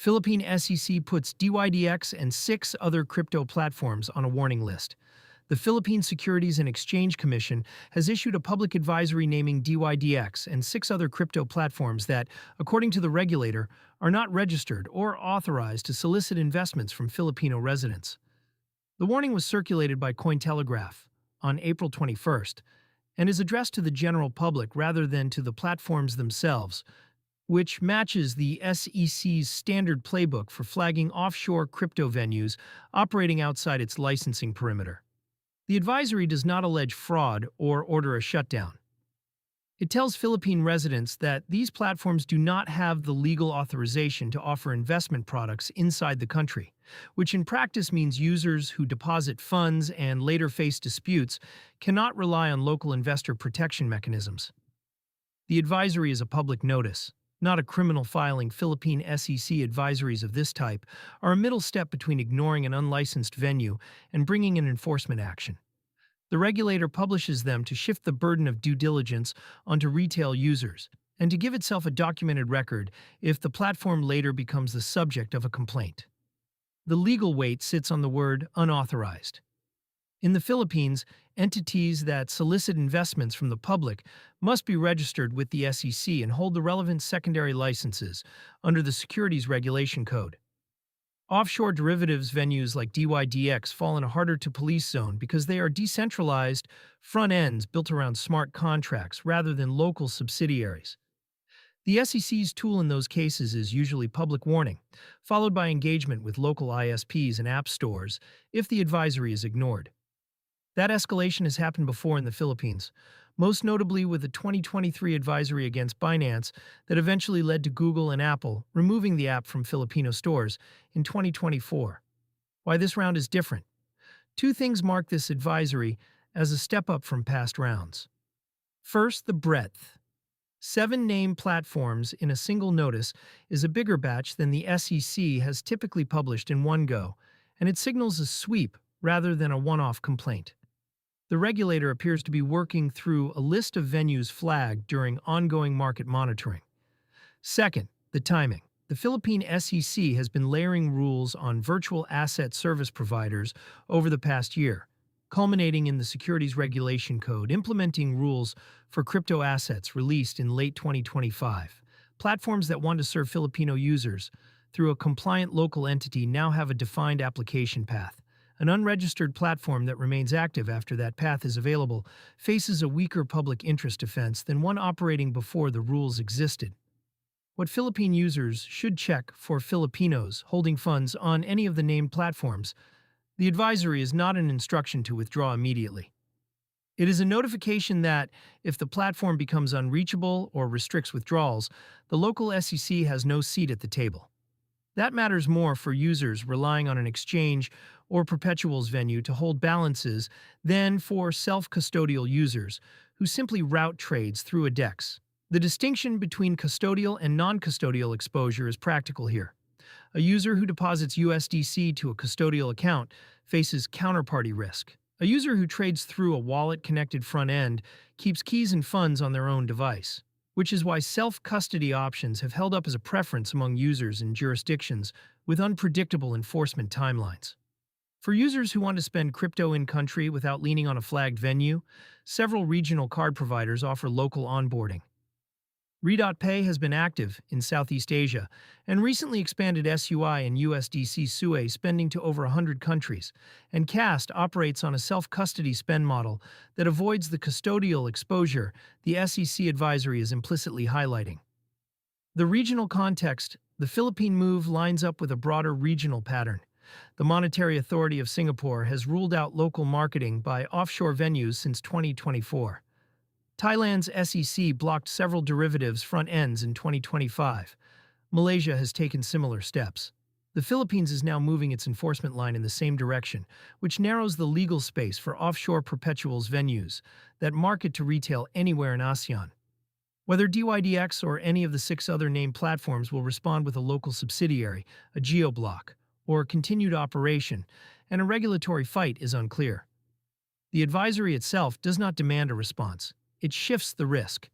Philippine SEC puts dYdX and 6 other crypto platforms on a warning list. The Philippine Securities and Exchange Commission has issued a public advisory naming dYdX and 6 other crypto platforms that, according to the regulator, are not registered or authorized to solicit investments from Filipino residents. The warning was circulated by Cointelegraph on April 21st and is addressed to the general public rather than to the platforms themselves, which matches the SEC's standard playbook for flagging offshore crypto venues operating outside its licensing perimeter. The advisory does not allege fraud or order a shutdown. It tells Philippine residents that these platforms do not have the legal authorization to offer investment products inside the country, which in practice means users who deposit funds and later face disputes cannot rely on local investor protection mechanisms. The advisory is a public notice, not a criminal filing. Philippine SEC advisories of this type are a middle step between ignoring an unlicensed venue and bringing an enforcement action. The regulator publishes them to shift the burden of due diligence onto retail users and to give itself a documented record if the platform later becomes the subject of a complaint. The legal weight sits on the word unauthorized. In the Philippines, entities that solicit investments from the public must be registered with the SEC and hold the relevant secondary licenses under the Securities Regulation Code. Offshore derivatives venues like dYdX fall in a harder-to-police zone because they are decentralized front ends built around smart contracts rather than local subsidiaries. The SEC's tool in those cases is usually public warning, followed by engagement with local ISPs and app stores if the advisory is ignored. That escalation has happened before in the Philippines, most notably with the 2023 advisory against Binance that eventually led to Google and Apple removing the app from Filipino stores in 2024. Why this round is different? 2 things mark this advisory as a step up from past rounds. First, the breadth. 7 named platforms in a single notice is a bigger batch than the SEC has typically published in one go, and it signals a sweep rather than a one-off complaint. The regulator appears to be working through a list of venues flagged during ongoing market monitoring. Second, the timing. The Philippine SEC has been layering rules on virtual asset service providers over the past year, culminating in the Securities Regulation Code implementing rules for crypto assets released in late 2025. Platforms that want to serve Filipino users through a compliant local entity now have a defined application path. An unregistered platform that remains active after that path is available faces a weaker public interest defense than one operating before the rules existed. What Philippine users should check for Filipinos holding funds on any of the named platforms. The advisory is not an instruction to withdraw immediately. It is a notification that, if the platform becomes unreachable or restricts withdrawals, the local SEC has no seat at the table. That matters more for users relying on an exchange or perpetuals venue to hold balances than for self-custodial users who simply route trades through a DEX. The distinction between custodial and non-custodial exposure is practical here. A user who deposits USDC to a custodial account faces counterparty risk. A user who trades through a wallet-connected front end keeps keys and funds on their own device, which is why self-custody options have held up as a preference among users in jurisdictions with unpredictable enforcement timelines. For users who want to spend crypto in-country without leaning on a flagged venue, several regional card providers offer local onboarding. Re.Pay has been active in Southeast Asia and recently expanded SUI and USDC SUE spending to over 100 countries, and Cast operates on a self-custody spend model that avoids the custodial exposure the SEC advisory is implicitly highlighting. The regional context. The Philippine move lines up with a broader regional pattern. The Monetary Authority of Singapore has ruled out local marketing by offshore venues since 2024. Thailand's SEC blocked several derivatives front ends in 2025. Malaysia has taken similar steps. The Philippines is now moving its enforcement line in the same direction, which narrows the legal space for offshore perpetuals venues that market to retail anywhere in ASEAN. Whether dYdX or any of the 6 other named platforms will respond with a local subsidiary, a geoblock, or continued operation, and a regulatory fight is unclear. The advisory itself does not demand a response. It shifts the risk.